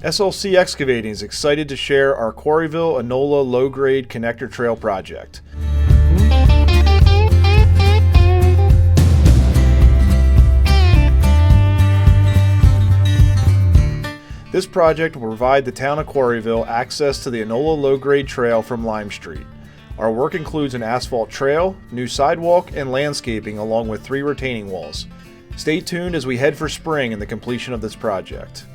SLC Excavating is excited to share our Quarryville Enola Low-Grade Connector Trail project. This project will provide the town of Quarryville access to the Enola Low-Grade Trail from Lime Street. Our work includes an asphalt trail, new sidewalk, and landscaping along with 3 retaining walls. Stay tuned as we head for spring and the completion of this project.